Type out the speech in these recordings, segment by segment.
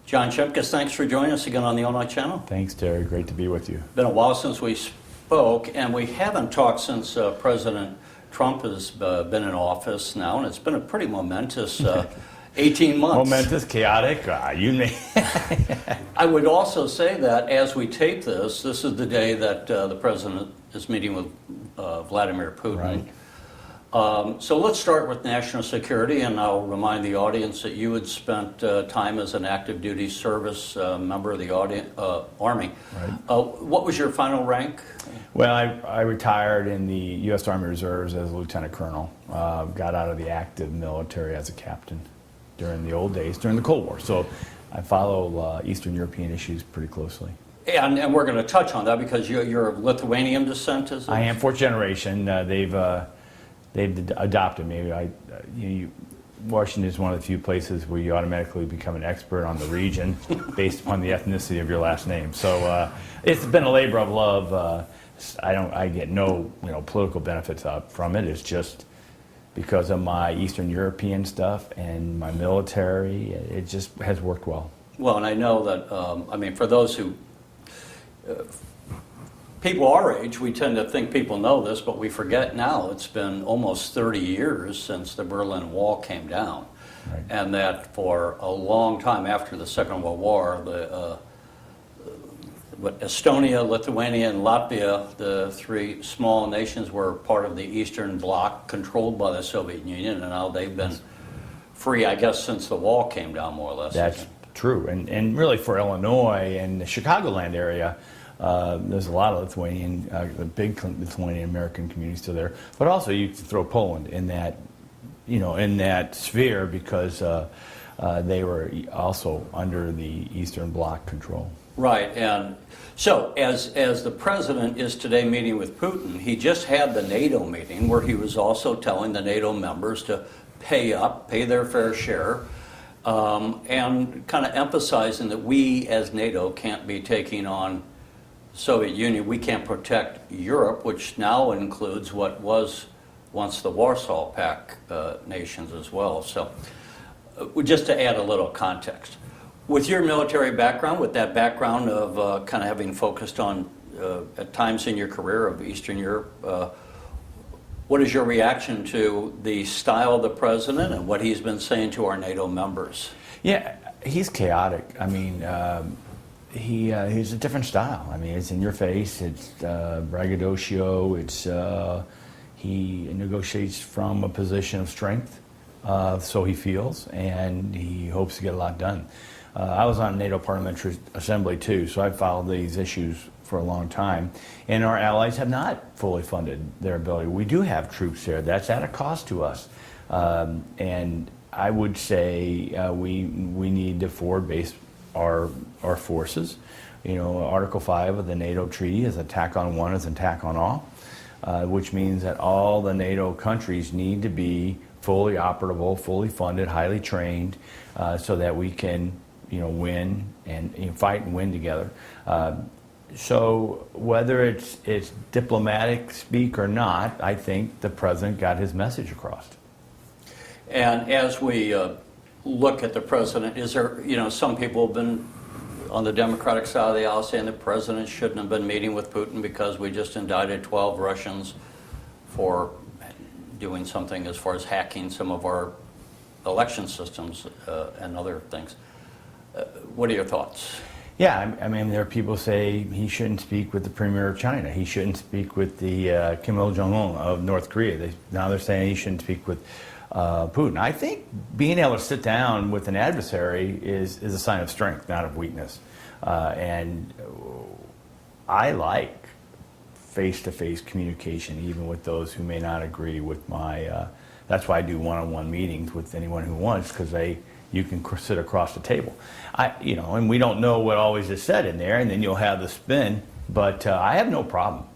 John Shimkus, thanks for joining us again on the All Night Channel. Thanks, Terry. Great to be with you. Been a while since we spoke, and we haven't talked since President Trump has been in office now, and it's been a pretty momentous 18 months. Momentous, chaotic, you name it. I would also say that as we tape this is the day that the President is meeting with Vladimir Putin. Right. So let's start with national security, and I'll remind the audience that you had spent time as an active duty service member of the Army. Right. What was your final rank? Well, I retired in the U.S. Army Reserves as a lieutenant colonel. Got out of the active military as a captain during the old days, during the Cold War. So I follow Eastern European issues pretty closely. And we're going to touch on that because you're of Lithuanian descent, is it? I am fourth generation. They've adopted me. Washington is one of the few places where you automatically become an expert on the region based upon the ethnicity of your last name. So it's been a labor of love. I get no political benefits up from it. It's just because of my Eastern European stuff and my military. It just has worked well. Well, and I know that for those who. People our age, we tend to think people know this, but we forget now it's been almost 30 years since the Berlin Wall came down. Right. And that for a long time after the Second World War, Estonia, Lithuania, and Latvia, the three small nations, were part of the Eastern Bloc controlled by the Soviet Union, and now they've been free, I guess, since the wall came down, more or less. That's true. And really for Illinois and the Chicagoland area, there's a lot of Lithuanian, big Lithuanian American community still there. But also you can throw Poland in that, in that sphere because they were also under the Eastern Bloc control. Right, and so as the president is today meeting with Putin, he just had the NATO meeting where he was also telling the NATO members to pay their fair share, and kind of emphasizing that we as NATO can't be taking on Soviet Union. We can't protect Europe, which now includes what was once the Warsaw Pact nations as well. So just to add a little context. With your military background, with that background of kind of having focused on, at times in your career, of Eastern Europe, what is your reaction to the style of the president and what he's been saying to our NATO members? Yeah, he's chaotic. He's a different style. It's in your face. It's braggadocio. He negotiates from a position of strength, so he feels, and he hopes to get a lot done. I was on NATO Parliamentary Assembly too, so I've followed these issues for a long time, and our allies have not fully funded their ability. We do have troops there. That's at a cost to us, and I would say we need to forward base our forces. Article 5 of the NATO treaty is attack on one is attack on all, which means that all the NATO countries need to be fully operable, fully funded, highly trained, so that we can win and fight and win together. So whether it's diplomatic speak or not, I think the president got his message across. And as we look at the president, is there, some people have been on the Democratic side of the aisle saying the president shouldn't have been meeting with Putin because we just indicted 12 Russians for doing something as far as hacking some of our election systems and other things. What are your thoughts? Yeah, there are people who say he shouldn't speak with the premier of China. He shouldn't speak with the Kim Il-jong of North Korea. Now they're saying he shouldn't speak with Putin. I think being able to sit down with an adversary is a sign of strength, not of weakness. And I like face-to-face communication, even with those who may not agree with my. That's why I do one-on-one meetings with anyone who wants, because you can sit across the table. And we don't know what always is said in there, and then you'll have the spin. But I have no problem.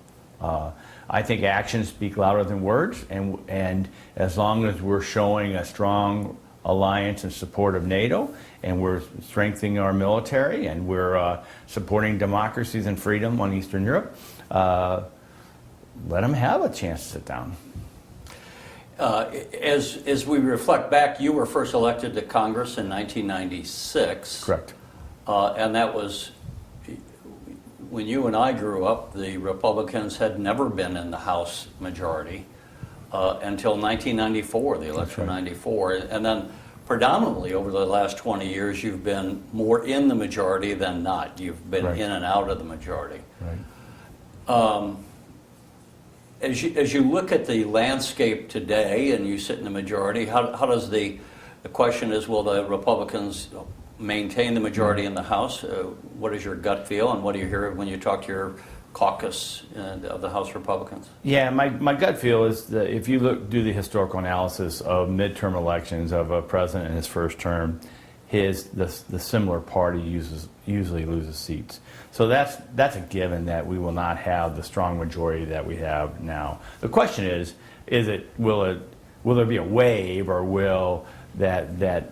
I think actions speak louder than words, and as long as we're showing a strong alliance and support of NATO, and we're strengthening our military, and we're supporting democracies and freedom on Eastern Europe, let them have a chance to sit down. As we reflect back, you were first elected to Congress in 1996. Correct. And that was, when you and I grew up, the Republicans had never been in the House majority until 1994, the election of right. 94. And then predominantly over the last 20 years, you've been more in the majority than not. You've been Right. in and out of the majority. Right. As you look at the landscape today and you sit in the majority, how does the question is, will the Republicans maintain the majority in the House? What is your gut feel, and what do you hear when you talk to your caucus of the House Republicans? Yeah, my gut feel is that if you do the historical analysis of midterm elections of a president in his first term, the similar party usually loses seats. So that's a given that we will not have the strong majority that we have now. The question is will there be a wave, or will that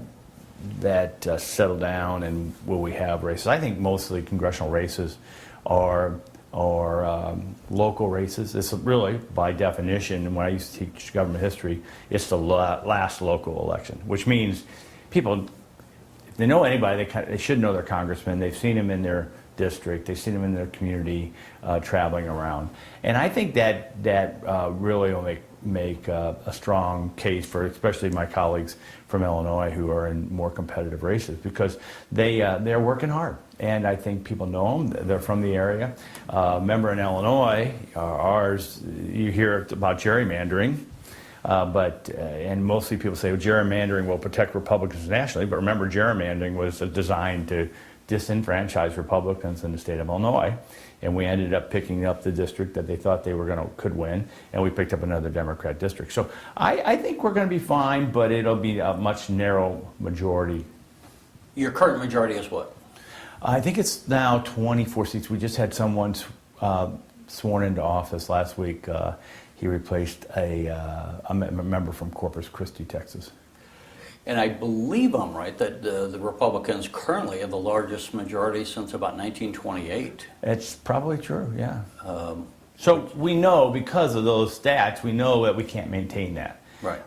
settle down, and will we have races? I think mostly congressional races are local races. It's really, by definition, and when I used to teach government history, it's the last local election, which means people, if they know anybody, they should know their congressman. They've seen him in their district. They've seen him in their community traveling around. And I think that really will make a strong case for especially my colleagues from Illinois who are in more competitive races, because they're working hard. And I think people know them. They're from the area. Member in Illinois, ours, you hear about gerrymandering. And mostly people say, well, gerrymandering will protect Republicans nationally, but remember, gerrymandering was designed to disenfranchise Republicans in the state of Illinois, and we ended up picking up the district that they thought they could win, and we picked up another Democrat district. So I think we're going to be fine, but it'll be a much narrow majority. Your current majority is what? I think it's now 24 seats. We just had someone sworn into office last week. He replaced a member from Corpus Christi, Texas. And I believe I'm right that the Republicans currently have the largest majority since about 1928. It's probably true, yeah. So we know, because of those stats, we know that we can't maintain that. Right.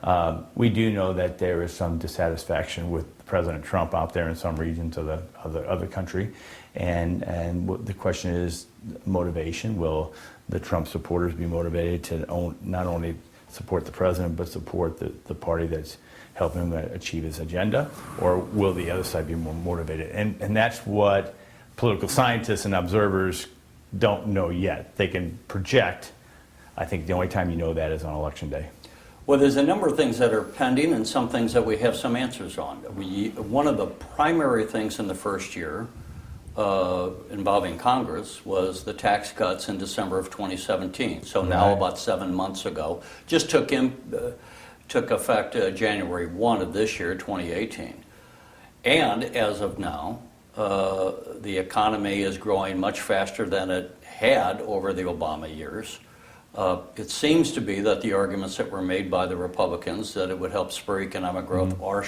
We do know that there is some dissatisfaction with President Trump out there in some regions of the country, and the question is motivation. Will the Trump supporters be motivated to not only support the president but support the party that's helping him achieve his agenda, or will the other side be more motivated? And that's what political scientists and observers don't know yet. They can project. I think the only time you know that is on Election Day. Well, there's a number of things that are pending and some things that we have some answers on. One of the primary things in the first year involving Congress was the tax cuts in December of 2017. So now, Right. about 7 months ago, just took effect January 1 of this year, 2018. And as of now, the economy is growing much faster than it had over the Obama years. It seems to be that the arguments that were made by the Republicans that it would help spur economic growth are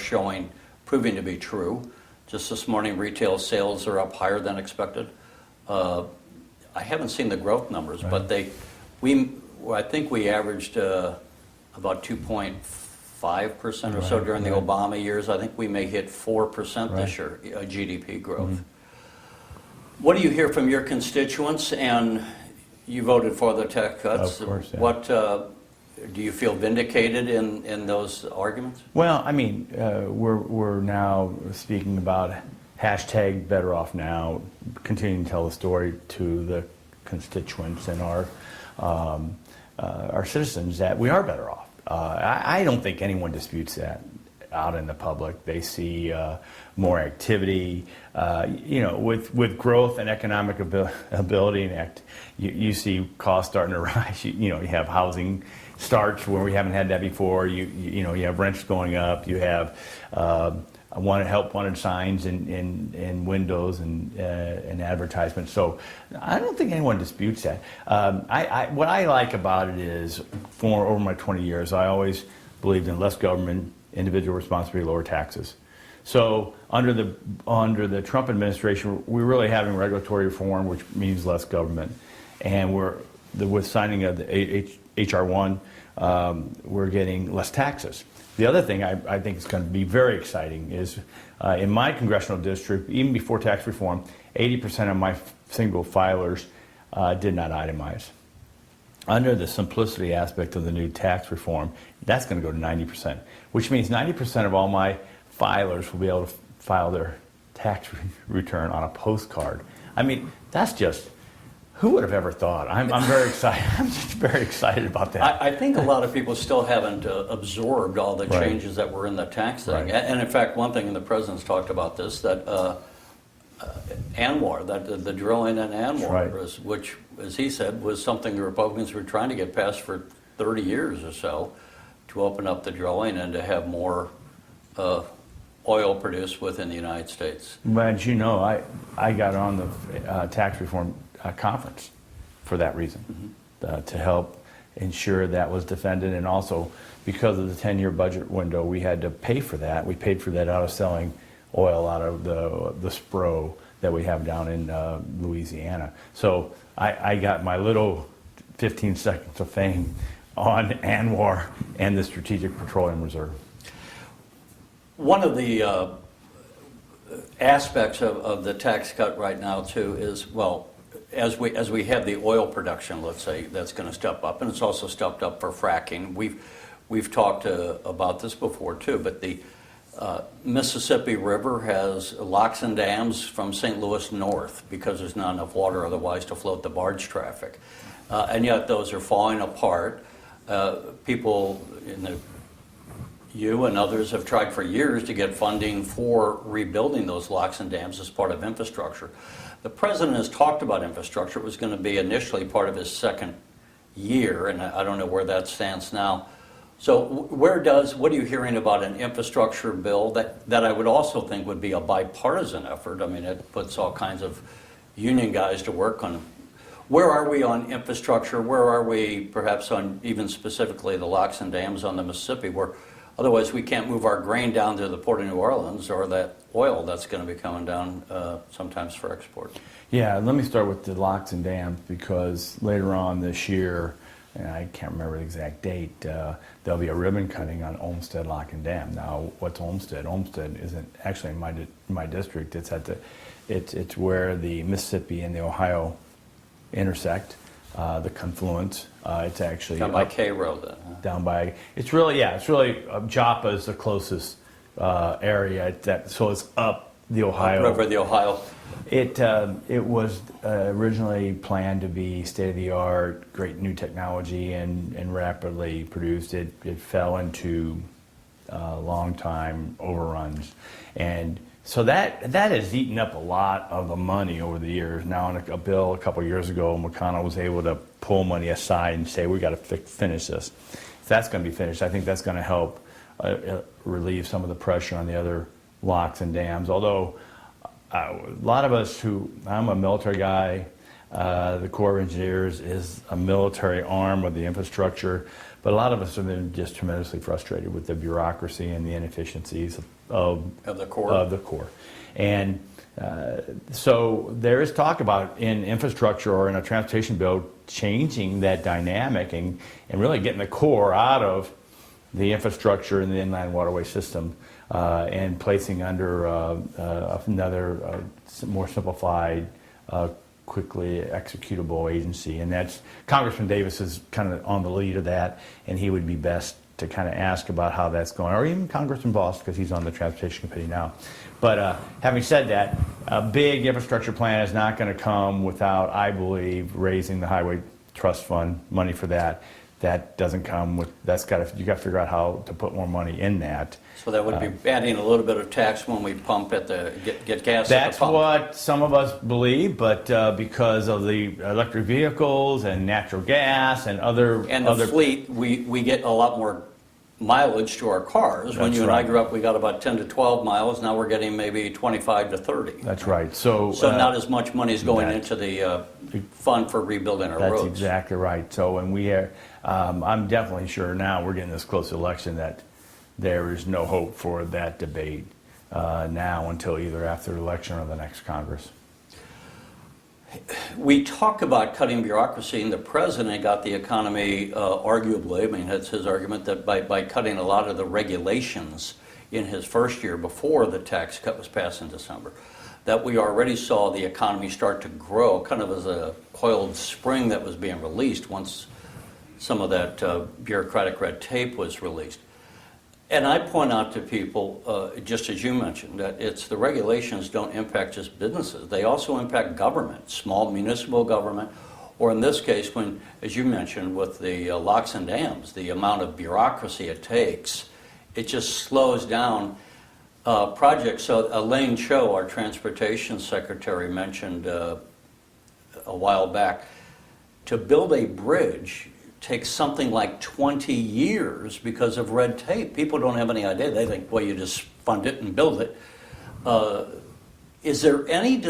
proving to be true. Just this morning, retail sales are up higher than expected. I haven't seen the growth numbers, Right. but I think we averaged about 2.5% or so Right, during the right. Obama years. I think we may hit 4% this Right. year, GDP growth. What do you hear from your constituents? And you voted for the tax cuts. Of course, yeah. What do you feel vindicated in those arguments? Well, I mean, we're now speaking about hashtag Better Off Now, continuing to tell the story to the constituents and our citizens that we are better off. I don't think anyone disputes that out in the public. They see more activity, with growth and economic ability, and you see costs starting to rise. You have housing starts where we haven't had that before. You have rents going up. You have wanted signs in windows and advertisements. So I don't think anyone disputes that. What I like about it is, over my 20 years, I always believed in less government, individual responsibility, lower taxes. So under the Trump administration, we're really having regulatory reform, which means less government, and with signing of the HR1, we're getting less taxes. The other thing I think is going to be very exciting is in my congressional district, even before tax reform, 80% of my single filers did not itemize. Under the simplicity aspect of the new tax reform, that's going to go to 90%, which means 90% of all my filers will be able to file their tax return on a postcard. I mean, that's just, who would have ever thought? I'm very excited. I'm just very excited about that. I think a lot of people still haven't absorbed all the Right. changes that were in the tax thing. Right. And in fact, one thing, and the president's talked about this, that ANWR, that the drilling in ANWR, Right. which, as he said, was something the Republicans were trying to get passed for 30 years or so, to open up the drilling and to have more oil produced within the United States. But as you know, I got on the tax reform conference for that reason, to help ensure that was defended, and also because of the 10-year budget window, we had to pay for that. We paid for that out of selling oil out of the SPRO that we have down in Louisiana. So I got my little 15 seconds of fame on ANWR and the Strategic Petroleum Reserve. One of the aspects of the tax cut right now too is, well, as we have the oil production, let's say, that's going to step up, and it's also stepped up for fracking. We've talked about this before too, but the Mississippi River has locks and dams from St. Louis north because there's not enough water otherwise to float the barge traffic, and yet those are falling apart. People you and others have tried for years to get funding for rebuilding those locks and dams as part of infrastructure. The president has talked about infrastructure. It was going to be initially part of his second year, and I don't know where that stands now. So what are you hearing about an infrastructure bill that I would also think would be a bipartisan effort? I mean, it puts all kinds of union guys to work on. Where are we on infrastructure? Where are we perhaps on even specifically the locks and dams on the Mississippi, where otherwise we can't move our grain down to the Port of New Orleans, or that oil that's going to be coming down sometimes for export? Yeah, let me start with the locks and dams, because later on this year, and I can't remember the exact date, there'll be a ribbon cutting on Olmsted Lock and Dam. Now, what's Olmsted? Olmsted isn't actually in my district. It's where the Mississippi and the Ohio intersect, the confluence. It's actually Down by K Road, then, huh? down by. It's really Joppa is the closest area. So it's up the Ohio. Upriver, the Ohio. It was originally planned to be state-of-the-art, great new technology, and rapidly produced. It fell into long-time overruns, and so that has eaten up a lot of the money over the years. Now, in a bill a couple of years ago, McConnell was able to pull money aside and say, we got to finish this. If that's going to be finished, I think that's going to help relieve some of the pressure on the other locks and dams. Although a lot of us I'm a military guy, the Corps of Engineers is a military arm of the infrastructure, but a lot of us have been just tremendously frustrated with the bureaucracy and the inefficiencies of the Corps. And so there is talk about in infrastructure or in a transportation bill changing that dynamic and really getting the Corps out of the infrastructure in the inland waterway system and placing under another more simplified, quickly executable agency. And that's Congressman Davis is kind of on the lead of that, and he would be best to kind of ask about how that's going, or even Congressman Voss, because he's on the Transportation Committee now. But having said that, a big infrastructure plan is not going to come without, I believe, raising the Highway Trust Fund money for that. That doesn't come with, you got to figure out how to put more money in that. So that would be adding a little bit of tax when we pump at get gas That's at the pump. what some of us believe, but because of the electric vehicles and natural gas and other... And the fleet, we get a lot more mileage to our cars. When That's you and I right. grew up, we got about 10 to 12 miles. Now we're getting maybe 25 to 30. That's right. So not as much money is going into the fund for rebuilding our roads. That's exactly right. So when we are, I'm definitely sure now we're getting this close to election that there is no hope for that debate now until either after the election or the next Congress. we talk about cutting bureaucracy, and the president got the economy, arguably, I mean, that's his argument, that by cutting a lot of the regulations in his first year before the tax cut was passed in December, that we already saw the economy start to grow, kind of as a coiled spring that was being released once some of that bureaucratic red tape was released. And I point out to people, just as you mentioned, that it's the regulations don't impact just businesses. They also impact government, small municipal government, or in this case, when, as you mentioned, with the locks and dams, the amount of bureaucracy it takes, it just slows down projects. So Elaine Cho, our transportation secretary, mentioned a while back, to build a bridge takes something like 20 years because of red tape. People don't have any idea. They think, well, you just fund it and build it. Is there any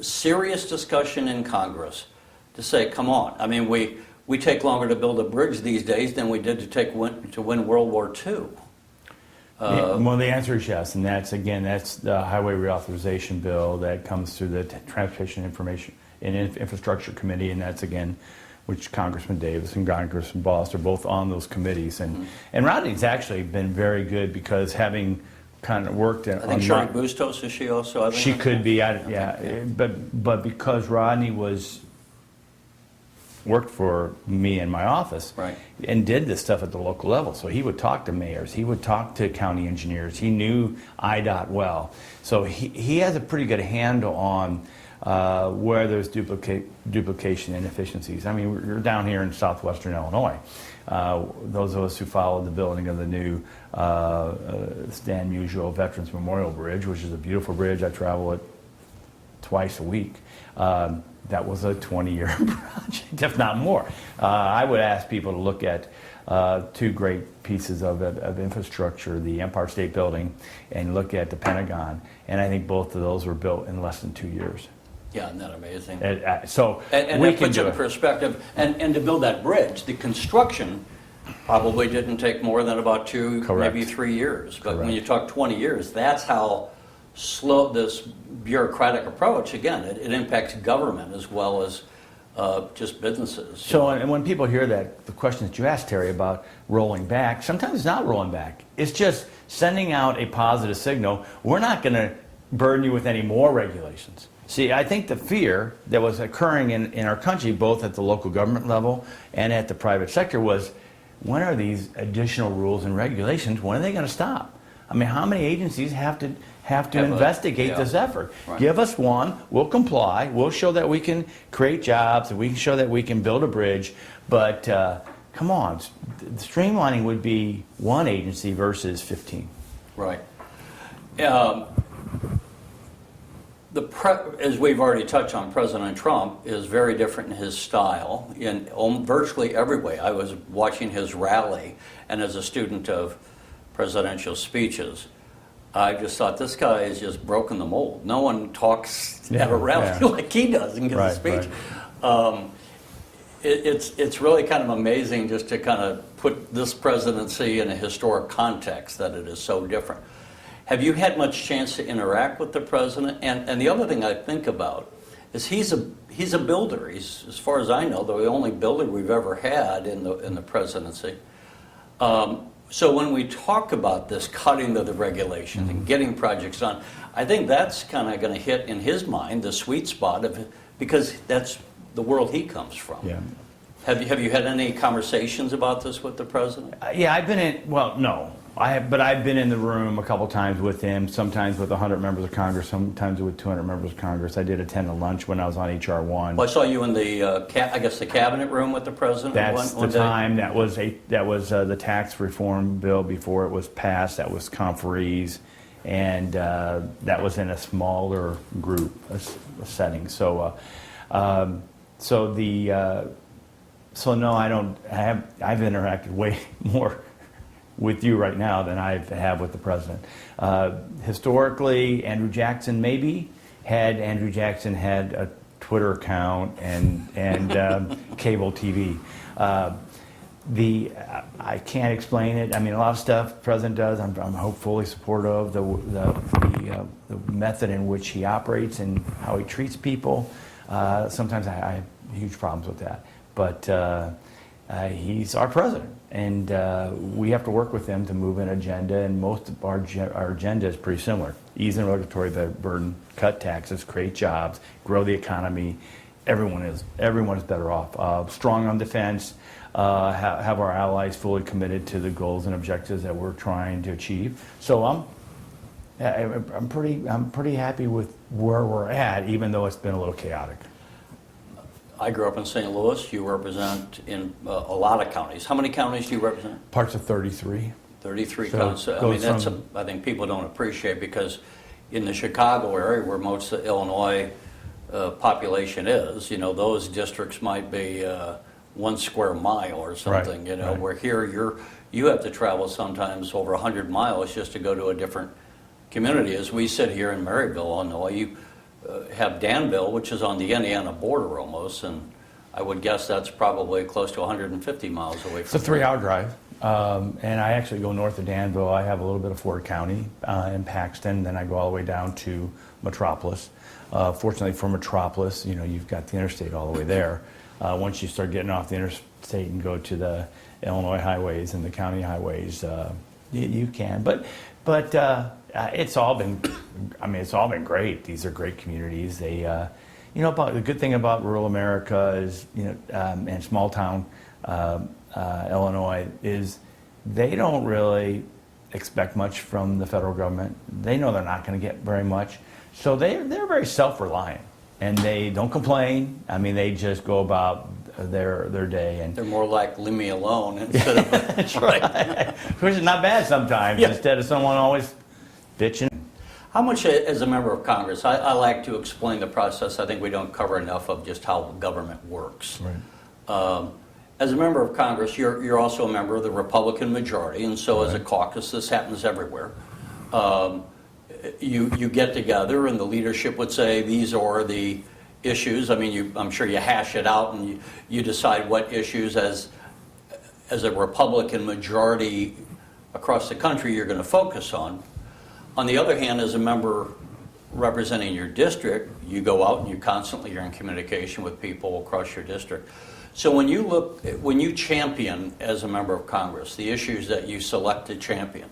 serious discussion in Congress to say, come on, I mean, we take longer to build a bridge these days than we did to win World War II? Well, the answer is yes, and that's the highway reauthorization bill that comes through the Transportation Information and Infrastructure Committee, and that's again, which Congressman Davis and Congressman Boss are both on those committees, and Rodney's actually been very good because having kind of worked in. I think Shari Bustos, is she also? I think she could be, but because Rodney worked for me in my office, right, and did this stuff at the local level. So he would talk to mayors, he would talk to county engineers, he knew IDOT well. So he has a pretty good handle on where there's duplication and inefficiencies. I mean, we're down here in southwestern Illinois. Those of us who followed the building of the new Stan Musial Veterans Memorial Bridge, which is a beautiful bridge, I travel it twice a week. That was a 20-year project, if not more. I would ask people to look at two great pieces of infrastructure, the Empire State Building, and look at the Pentagon. And I think both of those were built in less than 2 years. Yeah, isn't that amazing? So and we that can puts do it in perspective. And to build that bridge, the construction probably didn't take more than about 2, Correct. maybe 3 years. But Correct. when you talk 20 years, that's how slow this bureaucratic approach, again, it impacts government as well as just businesses. So, and when people hear that, the question that you asked, Terry, about rolling back, sometimes it's not rolling back. It's just sending out a positive signal. We're not going to burden you with any more regulations. See, I think the fear that was occurring in our country, both at the local government level and at the private sector, was when are these additional rules and regulations, when are they going to stop? I mean, how many agencies have to investigate this effort? Right. Give us one, we'll comply, we'll show that we can create jobs, and we can show that we can build a bridge, but come on, streamlining would be one agency versus 15. Right. As we've already touched on, President Trump is very different in his style in virtually every way. I was watching his rally, and as a student of presidential speeches, I just thought, this guy has just broken the mold. No one talks at a rally like he does and gives a speech. Right. It's really kind of amazing just to kind of put this presidency in a historic context, that it is so different. Have you had much chance to interact with the president? And the other thing I think about is he's a builder. He's, as far as I know, the only builder we've ever had in the presidency. So when we talk about this cutting of the regulations and getting projects done, I think that's kind of going to hit, in his mind, the sweet spot of it, because that's the world he comes from. Yeah. Have you had any conversations about this with the president? Yeah, I've been in. Well, no. But I've been in the room a couple times with him, sometimes with 100 members of Congress, sometimes with 200 members of Congress. I did attend a lunch when I was on H.R. 1. Well, I saw you in the, I guess, the cabinet room with the president. That's the time. That was the tax reform bill before it was passed. That was conferees, and that was in a smaller group setting. So, so no, I don't. I've interacted way more with you right now than I have with the president. Historically, Andrew Jackson had a Twitter account and cable TV. I can't explain it. I mean, a lot of stuff the president does, I'm hopefully supportive of the method in which he operates and how he treats people. Sometimes I have huge problems with that. But he's our president, and we have to work with him to move an agenda, and most of our agenda is pretty similar. Ease the regulatory burden, cut taxes, create jobs, grow the economy. Everyone is better off. Strong on defense, have our allies fully committed to the goals and objectives that we're trying to achieve. So I'm pretty happy with where we're at, even though it's been a little chaotic. I grew up in St. Louis. You represent in a lot of counties. How many counties do you represent? Parts of 33. 33 So counties. I mean, that's I think people don't appreciate, because in the Chicago area, where most of the Illinois population is, you know, those districts might be 1 square mile or something. Right, you know, right. where here you have to travel sometimes over 100 miles just to go to a different community. As we sit here in Maryville, Illinois, you have Danville, which is on the Indiana border almost, and I would guess that's probably close to 150 miles away It's a from 3-hour drive, and I actually go north of Danville. I have a little bit of Ford County in Paxton, then I go all the way down to Metropolis. Fortunately for Metropolis, you know, you've got the interstate all the way there. Once you start getting off the interstate and go to the Illinois highways and the county highways, you can. But it's all been, I mean, it's all been great. These are great communities. They, you know, the good thing about rural America is, you know, and small town Illinois is they don't really expect much from the federal government. They know they're not going to get very much. So they're very self-reliant, and they don't complain. I mean, they just go about their day. And they're more like, leave me alone, instead of that's right. Which is not bad sometimes. Yeah. Instead of someone always bitching. How much, as a member of Congress, I like to explain the process. I think we don't cover enough of just how government works. Right. As a member of Congress, you're also a member of the Republican majority, and so as a Right. caucus, this happens everywhere. You get together, and the leadership would say, these are the issues. I mean, I'm sure you hash it out, and you decide what issues, as a Republican majority across the country, you're going to focus on. On the other hand, as a member representing your district, you go out and you constantly are in communication with people across your district. So when you champion as a member of Congress the issues that you select to champion,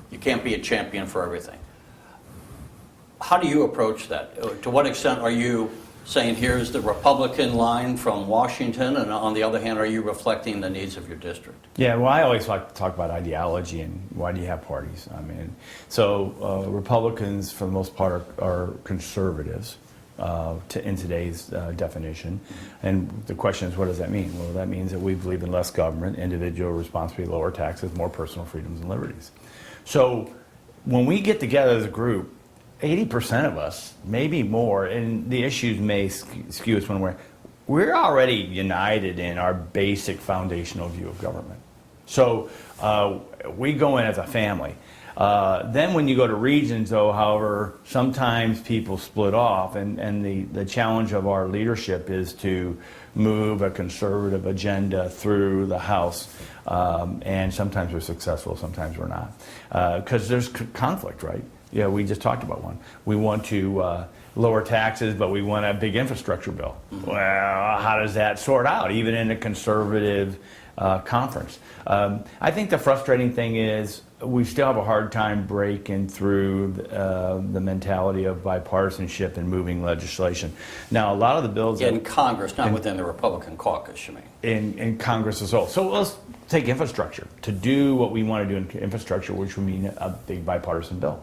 you can't be a champion for everything. How do you approach that? To what extent are you saying, here's the Republican line from Washington, and on the other hand, are you reflecting the needs of your district? Yeah, well, I always like to talk about ideology and why do you have parties? I mean, so Republicans, for the most part, are conservatives in today's definition. And the question is, what does that mean? Well, that means that we believe in less government, individual responsibility, lower taxes, more personal freedoms and liberties. So when we get together as a group, 80% of us, maybe more, and the issues may skew us one way, we're already united in our basic foundational view of government. So we go in as a family. Then when you go to regions, though, however, sometimes people split off, and the challenge of our leadership is to move a conservative agenda through the House. And sometimes we're successful, sometimes we're not. Because there's conflict, right? Yeah, we just talked about one. We want to lower taxes, but we want a big infrastructure bill. Mm-hmm. Well, how does that sort out, even in a conservative conference? I think the frustrating thing is we still have a hard time breaking through the mentality of bipartisanship and moving legislation. Now, a lot of the bills... In Congress, not within the Republican caucus, you mean? In Congress as well. So let's take infrastructure. To do what we want to do in infrastructure, which would mean a big bipartisan bill.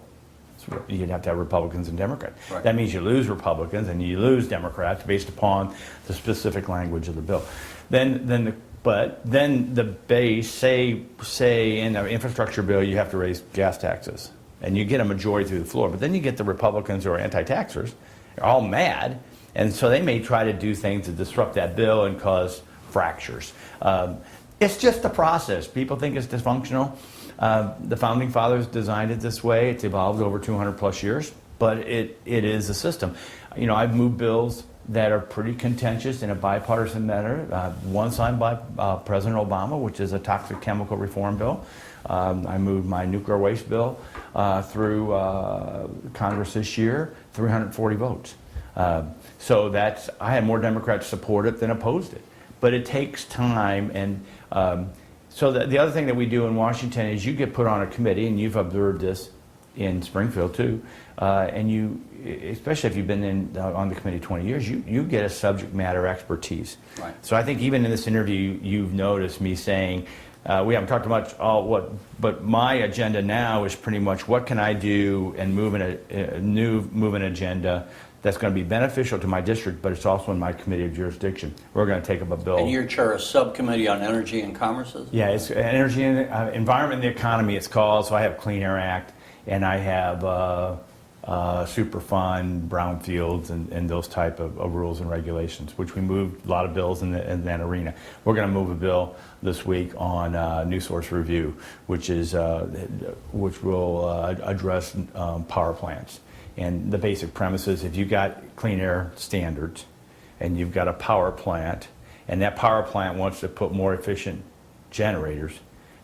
You'd have to have Republicans and Democrats. Right. That means you lose Republicans and you lose Democrats based upon the specific language of the bill. Then the base, say in an infrastructure bill, you have to raise gas taxes, and you get a majority through the floor. But then you get the Republicans who are anti-taxers, they're all mad, and so they may try to do things to disrupt that bill and cause fractures. It's just a process. People think it's dysfunctional. The Founding Fathers designed it this way. It's evolved over 200 plus years, but it is a system. You know, I've moved bills that are pretty contentious in a bipartisan manner. One signed by President Obama, which is a toxic chemical reform bill. I moved my nuclear waste bill through Congress this year, 340 votes. So I had more Democrats support it than opposed it. But it takes time, and so the other thing that we do in Washington is you get put on a committee, and you've observed this in Springfield too, and you, especially if you've been on the committee 20 years, you get a subject matter expertise. Right. So I think even in this interview, you've noticed me saying, we haven't talked much but my agenda now is pretty much what can I do and move in a new movement agenda that's going to be beneficial to my district, but it's also in my committee of jurisdiction. We're going to take up a bill. And you're chair of subcommittee on energy and commerce? Yeah, it's energy and environment and the economy it's called. So I have Clean Air Act, and I have Superfund, brownfields, and those type of rules and regulations, which we moved a lot of bills in that arena. We're going to move a bill this week on new source review, which will address power plants. And the basic premise is if you've got clean air standards and you've got a power plant, and that power plant wants to put more efficient generators,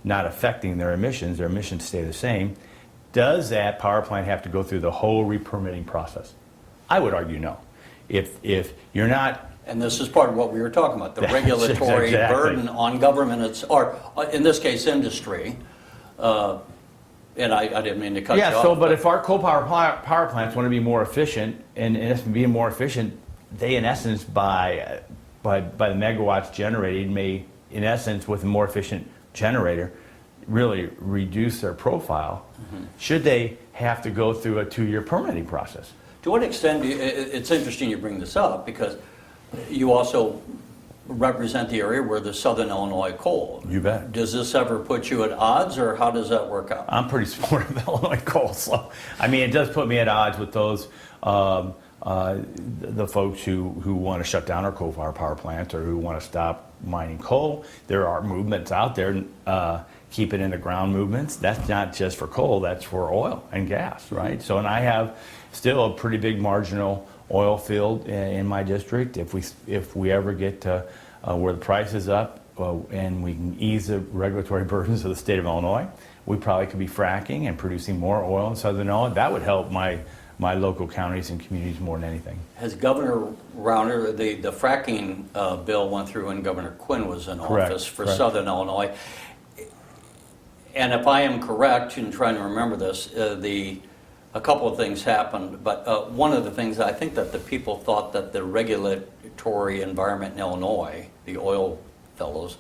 not affecting their emissions stay the same, does that power plant have to go through the whole re-permitting process? I would argue no. If you're not... And this is part of what we were talking about, the regulatory exactly. burden on government, or in this case, industry. And I didn't mean to cut you off. Yeah, so, but if our coal power plants want to be more efficient, and in essence being more efficient, they in essence by the megawatts generated may, in essence, with a more efficient generator, really reduce their profile. Mm-hmm. Should they have to go through a 2-year permitting process? To what extent, it's interesting you bring this up, because you also represent the area where there's Southern Illinois coal. You bet. Does this ever put you at odds, or how does that work out? I'm pretty supportive of Illinois coal, so I mean it does put me at odds with those the folks who want to shut down our coal-fired power plants or who want to stop mining coal. There are movements out there, keep it in the ground movements. That's not just for coal, that's for oil and gas, right? So, and I have still a pretty big marginal oil field in my district. If we ever get to where the price is up and we can ease the regulatory burdens of the state of Illinois, we probably could be fracking and producing more oil in Southern Illinois. That would help my local counties and communities more than anything. Has Governor Rauner, the fracking bill went through when Governor Quinn was in office for Southern Illinois. And if I am correct in trying to remember this, a couple of things happened, but one of the things I think that the people thought that the regulatory environment in Illinois, the oil fellows,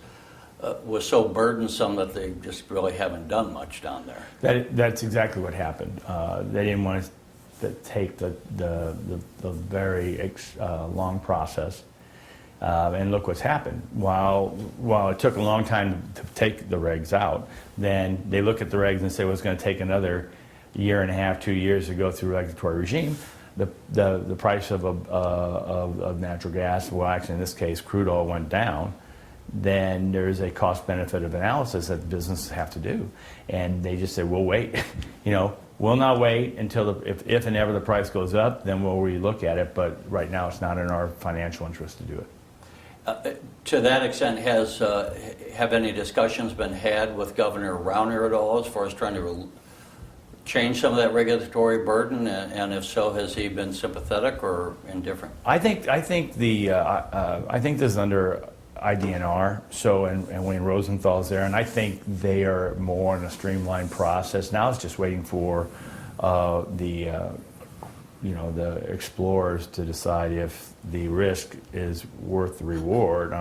was so burdensome that they just really haven't done much down there. That's exactly what happened. They didn't want to take the very long process. And look what's happened. While it took a long time to take the regs out, then they look at the regs and say, well, it's going to take another year and a half, 2 years to go through regulatory regime. The price of natural gas, well, actually in this case, crude oil went down. Then there's a cost benefit of analysis that businesses have to do, and they just say, we'll wait. We'll not wait until if and ever the price goes up, then we'll relook at it. But right now, it's not in our financial interest to do it. To that extent, have any discussions been had with Governor Rauner at all as far as trying to change some of that regulatory burden? And if so, has he been sympathetic or indifferent? I think this is under IDNR. So and Wayne Rosenthal's there, and I think they are more in a streamlined process. Now it's just waiting for the explorers to decide if the risk is worth the reward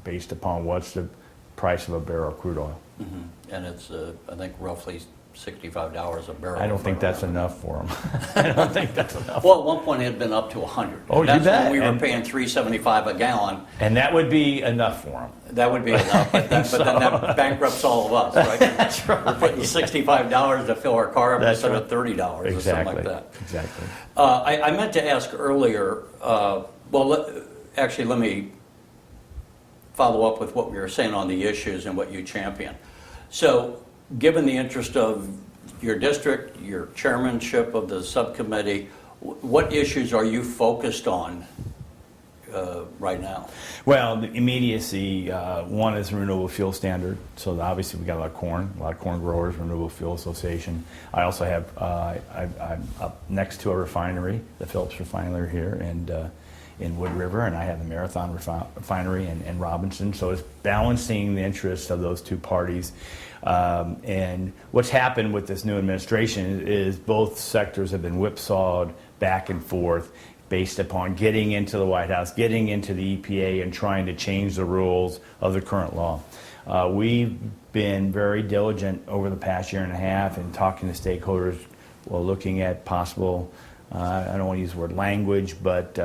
based upon what's the price of a barrel of crude oil. Mm-hmm. And it's, I think, roughly $65 a barrel. I don't think that's enough for them. I don't think that's enough. Well, at one point it had been up to 100. Oh, you bet. bet. When we were paying $3.75 a gallon. And that would be enough for them. That would be enough, but then that bankrupts all of us, right? That's right. We're putting $65 to fill our car up That's instead right. of $30 or something like that. Exactly. I meant to ask earlier, actually let me follow up with what we were saying on the issues and what you champion. So, given the interest of your district, your chairmanship of the subcommittee, what issues are you focused on right now? Well, the immediacy, one is renewable fuel standard. So obviously we got a lot of corn growers, Renewable Fuel Association. I also have, I'm up next to a refinery, the Phillips refinery here, and in Wood River, and I have the Marathon refinery in Robinson. So it's balancing the interests of those two parties. And what's happened with this new administration is both sectors have been whipsawed back and forth based upon getting into the White House, getting into the EPA, and trying to change the rules of the current law. We've been very diligent over the past year and a half in talking to stakeholders, well, looking at possible, I don't want to use the word language, but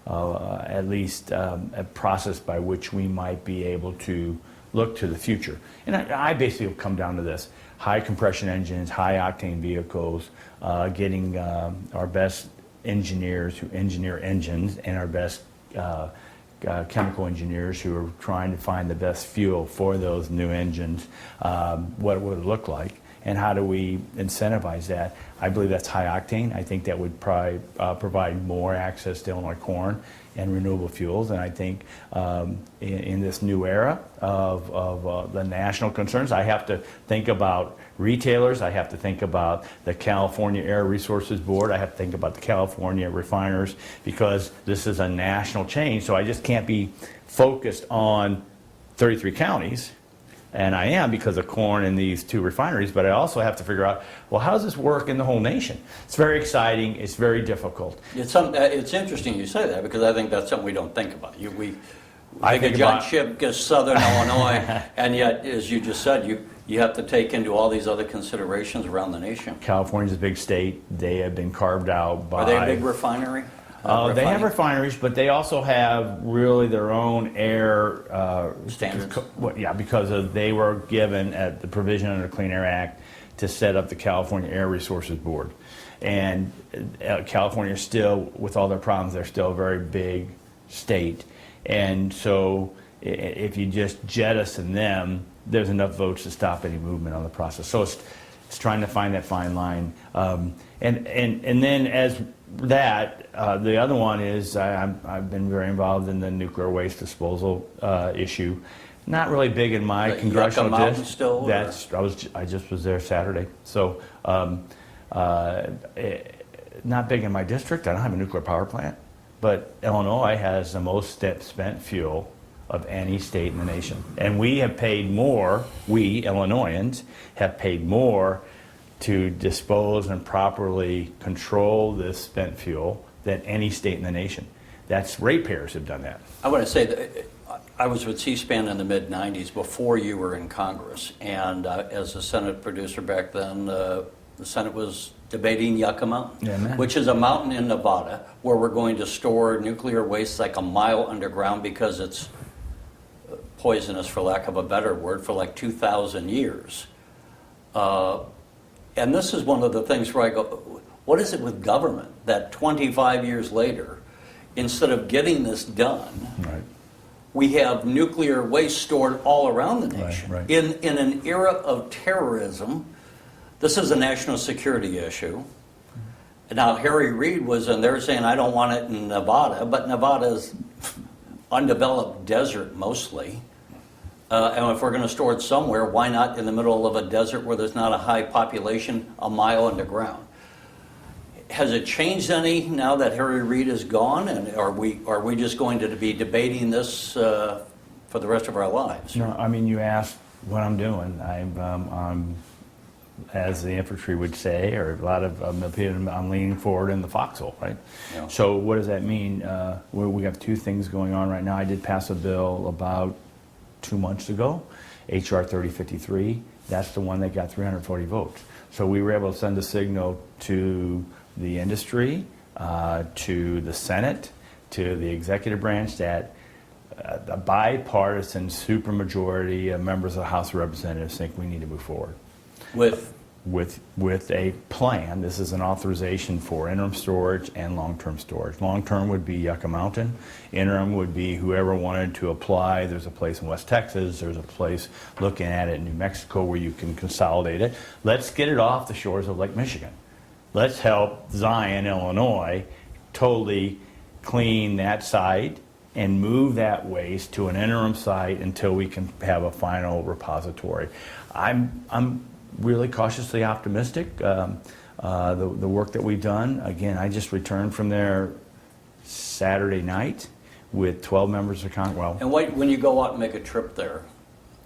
at least a process by which we might be able to look to the future. And I basically come down to this: high compression engines, high octane vehicles, getting our best engineers who engineer engines, and our best chemical engineers who are trying to find the best fuel for those new engines, what would it look like, and how do we incentivize that. I believe that's high octane. I think that would probably provide more access to Illinois corn and renewable fuels. And I think in this new era of the national concerns, I have to think about retailers. I have to think about the California Air Resources Board. I have to think about the California refiners, because this is a national change. So I just can't be focused on 33 counties. And I am, because of corn and these two refineries, but I also have to figure out, well, how does this work in the whole nation? It's very exciting. It's very difficult. It's interesting you say that, because I think that's something we don't think about. I think of John Shimkus, Southern Illinois, and yet, as you just said, you have to take into all these other considerations around the nation. California's a big state. They have been carved out by... Are they a big refinery? They have refineries, but they also have really their own air standards. Because they were given at the provision under the Clean Air Act to set up the California Air Resources Board. And California is still, with all their problems, they're still a very big state. And so if you just jettison them, there's enough votes to stop any movement on the process. So it's trying to find that fine line. And then as that, the other one is I've been very involved in the nuclear waste disposal issue. Not really big in my congressional Yucca Mountain still? I just was there Saturday. So not big in my district. I don't have a nuclear power plant, but Illinois has the most spent fuel of any state in the nation, and we have paid more. We Illinoisans have paid more to dispose and properly control this spent fuel than any state in the nation. That's ratepayers have done that. I want to say that I was with C-SPAN in the mid-'90s before you were in Congress, and as a Senate producer back then, the Senate was debating Yucca Mountain, which is a mountain in Nevada where we're going to store nuclear waste like a mile underground, because it's poisonous, for lack of a better word, for like 2,000 years. And this is one of the things where I go, what is it with government that 25 years later, instead of getting this done, right, we have nuclear waste stored all around the nation? Right. In an era of terrorism, this is a national security issue. Now, Harry Reid was in there saying, I don't want it in Nevada, but Nevada's undeveloped desert mostly. And if we're going to store it somewhere, why not in the middle of a desert where there's not a high population, a mile underground? Has it changed any now that Harry Reid is gone? And are we just going to be debating this for the rest of our lives? No, I mean, you asked what I'm doing. I'm as the infantry would say, or a lot of people, I'm leaning forward in the foxhole, right? Yeah. So what does that mean? We have two things going on right now. I did pass a bill about 2 months ago, HR 3053. That's the one that got 340 votes. So we were able to send a signal to the industry, to the Senate, to the executive branch that a bipartisan supermajority of members of the House of Representatives think we need to move forward. With a plan. This is an authorization for interim storage and long-term storage. Long-term would be Yucca Mountain. Interim would be whoever wanted to apply. There's a place in West Texas. There's a place looking at it in New Mexico where you can consolidate it. Let's get it off the shores of Lake Michigan. Let's help Zion, Illinois, totally clean that site and move that waste to an interim site until we can have a final repository. I'm really cautiously optimistic. The work that we've done, again, I just returned from there Saturday night with 12 members of Congress. Well, And when you go out and make a trip there,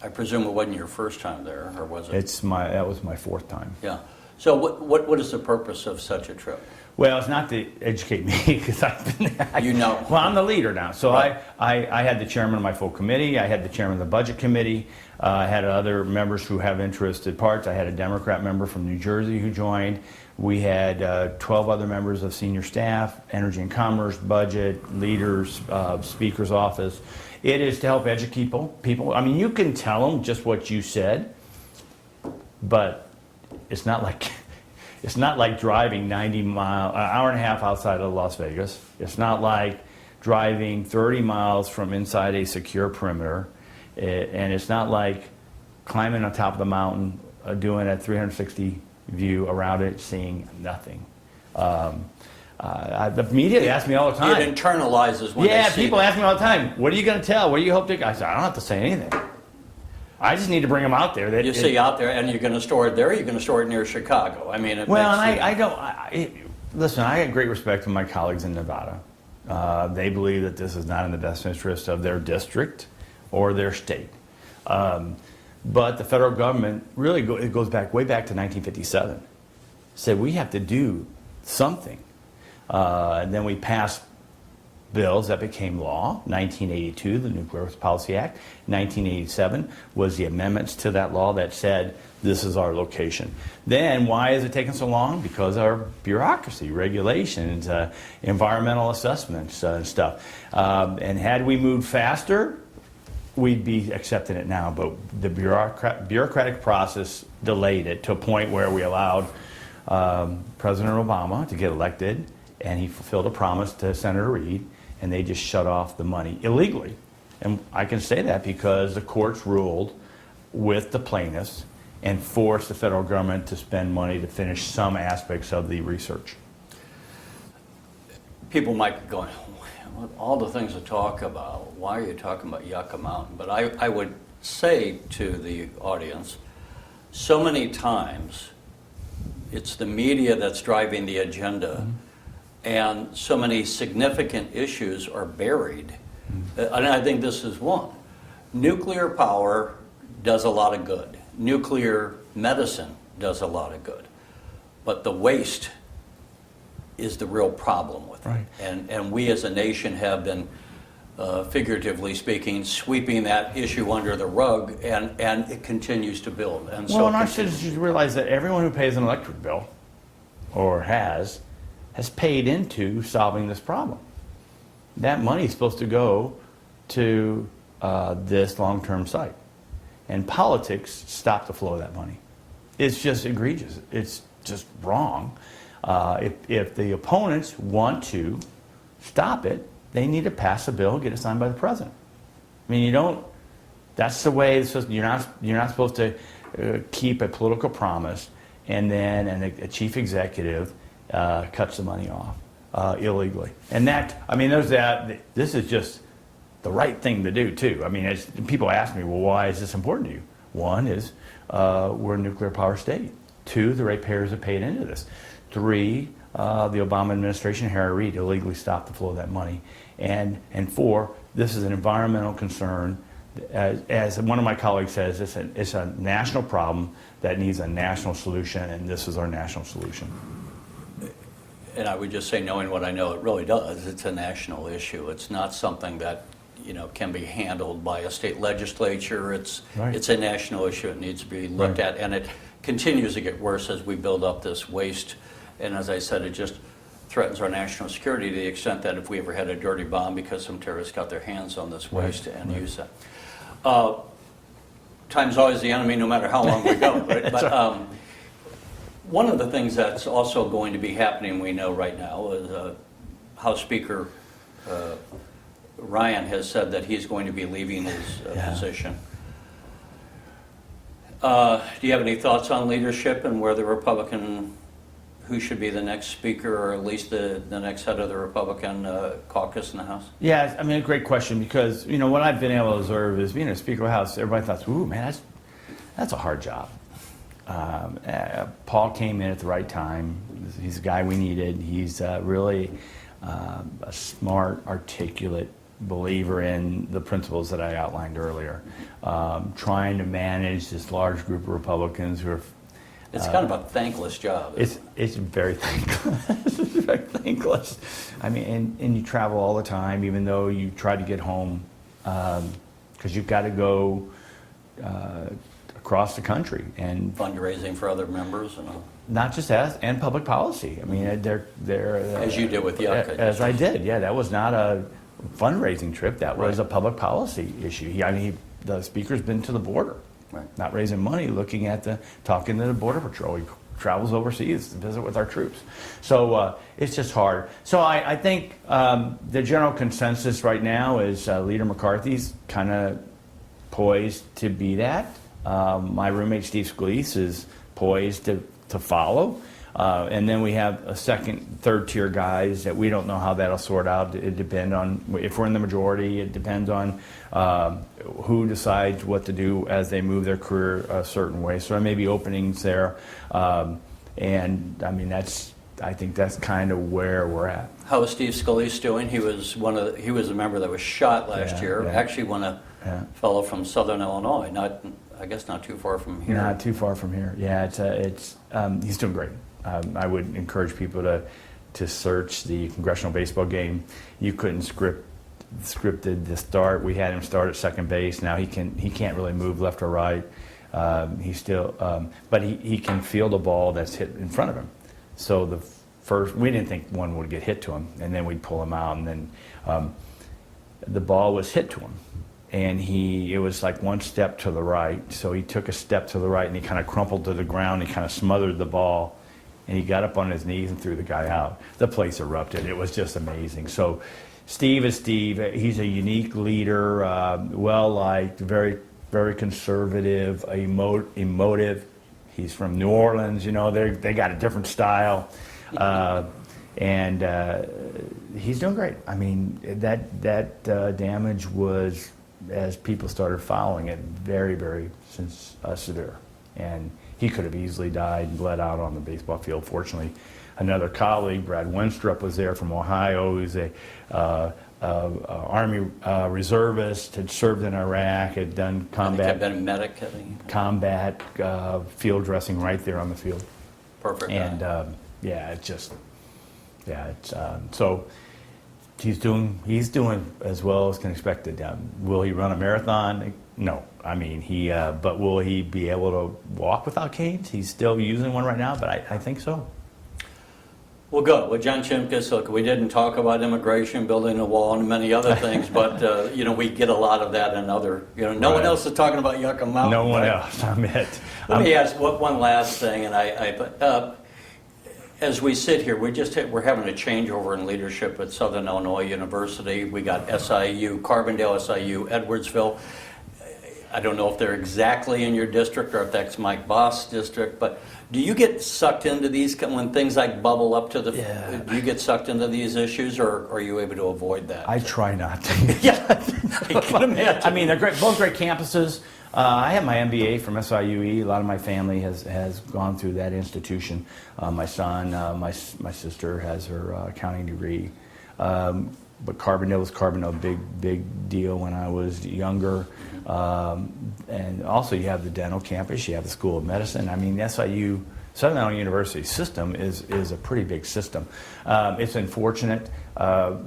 I presume it wasn't your first time there, or was it? that was my fourth time. Yeah. So what is the purpose of such a trip? Well, it's not to educate me because I've been there. You know. Well, I'm the leader now. So Right. I had the chairman of my full committee. I had the chairman of the budget committee. I had other members who have interested parts. I had a Democrat member from New Jersey who joined. We had 12 other members of senior staff, energy and commerce, budget, leaders, speaker's office. It is to help educate people. I mean, you can tell them just what you said, but it's not like... It's not like driving 90 miles, an hour and a half outside of Las Vegas. It's not like driving 30 miles from inside a secure perimeter. And it's not like climbing on top of the mountain, doing a 360 view around it, seeing nothing. The media asks me all the time. It internalizes when they see people that. ask me all the time, what are you going to tell? What do you hope to... I said, I don't have to say anything. I just need to bring them out there. You see out there, and you're going to store it there. You're going to store it near Chicago. I mean, it Well, makes and I don't. Listen, I have great respect for my colleagues in Nevada. They believe that this is not in the best interest of their district or their state. But the federal government really it goes back way back to 1957. Said we have to do something, and then we passed bills that became law. 1982, the Nuclear Policy Act. 1987 was the amendments to that law that said this is our location. Then why is it taking so long? Because our bureaucracy, regulations, environmental assessments and stuff. And had we moved faster, we'd be accepting it now. But the bureaucratic process delayed it to a point where we allowed President Obama to get elected, and he fulfilled a promise to Senator Reid, and they just shut off the money illegally. And I can say that because the courts ruled with the plaintiffs and forced the federal government to spend money to finish some aspects of the research. People might be going, all the things to talk about, why are you talking about Yucca Mountain? But I would say to the audience, so many times it's the media that's driving the agenda. And so many significant issues are buried. And I think this is one. Nuclear power does a lot of good. Nuclear medicine does a lot of good. But the waste is the real problem with it. Right. And we as a nation have been, figuratively speaking, sweeping that issue under the rug, and it continues to build. And Well, and our citizens realize that everyone who pays an electric bill, or has paid into solving this problem. That money is supposed to go to this long-term site. And politics stop the flow of that money. It's just egregious. It's just wrong. If the opponents want to stop it, they need to pass a bill, get it signed by the president. I mean, you don't. That's the way it's supposed. You're not supposed to keep a political promise and then a chief executive cuts the money off illegally. And that, I mean, this is just the right thing to do, too. I mean, people ask me, well, why is this important to you? One is we're a nuclear power state. Two, the ratepayers have paid into this. Three, the Obama administration, Harry Reid, illegally stopped the flow of that money. And four, this is an environmental concern. As one of my colleagues says, it's a national problem that needs a national solution, and this is our national solution. And I would just say, knowing what I know, it really does. It's a national issue. It's not something that can be handled by a state legislature. It's a national issue. It needs to be looked at, and it continues to get worse as we build up this waste. And as I said, it just threatens our national security to the extent that if we ever had a dirty bomb because some terrorists got their hands on this waste and use that. Time's always the enemy, no matter how long we go. Right? But one of the things that's also going to be happening, we know right now, is House Speaker Ryan has said that he's going to be leaving his position. Do you have any thoughts on leadership and where the Republican who should be the next speaker, or at least the next head of the Republican caucus in the House? Yeah, I mean, a great question, because what I've been able to observe is being a Speaker of the House. Everybody thought, "Ooh, man, that's a hard job." Paul came in at the right time. He's the guy we needed. He's really a smart, articulate believer in the principles that I outlined earlier. Trying to manage this large group of Republicans who are. It's kind of a thankless job. It's very thankless. It's very thankless. I mean, and you travel all the time, even though you try to get home, because you've got to go across the country and fundraising for other members and all. Not just that, and public policy. I mean, they're as you did with Yucca. As I did, yeah. That was not a fundraising trip. That was a public policy issue. The speaker's been to the border. Right. Not raising money, talking to the Border Patrol. He travels overseas to visit with our troops. So it's just hard. So I think the general consensus right now is Leader McCarthy's kind of poised to be that. My roommate Steve Scalise is poised to follow. And then we have a second, third tier guys that we don't know how that'll sort out. It depends on if we're in the majority. It depends on who decides what to do as they move their career a certain way. So there may be openings there. And I mean, I think that's kind of where we're at. How is Steve Scalise doing? He was a member that was shot last year. Yeah. Actually, a fellow from Southern Illinois. I guess not too far from here. Not too far from here. Yeah, he's doing great. I would encourage people to search the congressional baseball game. You couldn't scripted the start. We had him start at second base. Now he can't really move left or right. He's still, but he can field a ball that's hit in front of him. So we didn't think one would get hit to him, and then we'd pull him out, and then the ball was hit to him. And it was like one step to the right. So he took a step to the right, and he kind of crumpled to the ground. He kind of smothered the ball, and he got up on his knees and threw the guy out. The place erupted. It was just amazing. So Steve is Steve. He's a unique leader, well-liked, very, very conservative, emotive. He's from New Orleans. They got a different style. And he's doing great. I mean, that damage was, as people started following it, very, very severe. And he could have easily died and bled out on the baseball field. Fortunately, another colleague, Brad Wenstrup, was there from Ohio. He was a Army reservist, had served in Iraq, had done combat. Had been a medic. Combat field dressing right there on the field. Perfect. And so he's doing as well as can expected. Will he run a marathon? No. I mean, but will he be able to walk without canes? He's still using one right now, but I think so. We'll go with John Shimkus. Look, we didn't talk about immigration, building a wall, and many other things, but we get a lot of that in other. No one else is talking about Yucca Mountain. No one else. I'm it. Let me ask one last thing, and as we sit here, we're having a changeover in leadership at Southern Illinois University. We got SIU, Carbondale, SIU, Edwardsville. I don't know if they're exactly in your district or if that's Mike Boss' district, but do you get sucked into these when things like bubble up to the? Yeah. Do you get sucked into these issues, or are you able to avoid that? I try not to. Yeah, I can imagine. I mean, they're both great campuses. I have my MBA from SIUE. A lot of my family has gone through that institution. My son, my sister has her accounting degree. But Carbondale was big deal when I was younger. And also you have the dental campus, you have the School of Medicine. I mean, SIU, Southern Illinois University system is a pretty big system. It's unfortunate. Mike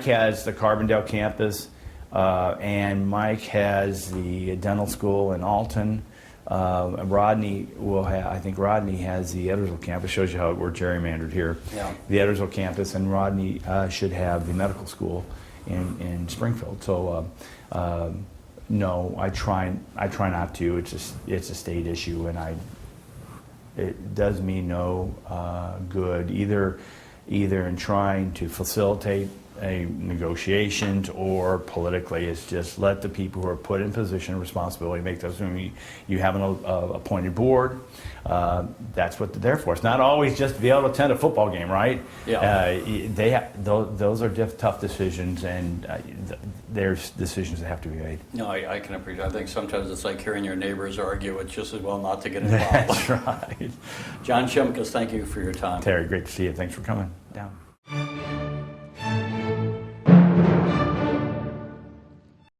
has the Carbondale campus, and Mike has the dental school in Alton. Rodney I think Rodney has the Edwardsville campus. Shows you how we're gerrymandered here. Yeah. The Edwardsville campus, and Rodney should have the medical school in Springfield. So no, I try not to. It's a state issue, and it does me no good either in trying to facilitate a negotiations or politically. It's just let the people who are put in position of responsibility make those. You have an appointed board. That's what they're there for. It's not always just to be able to attend a football game, right? Yeah. Those are tough decisions, and there's decisions that have to be made. No, I can appreciate. I think sometimes it's like hearing your neighbors argue. It's just as well not to get involved. That's right. John Shimkus, thank you for your time. Terry, great to see you. Thanks for coming down.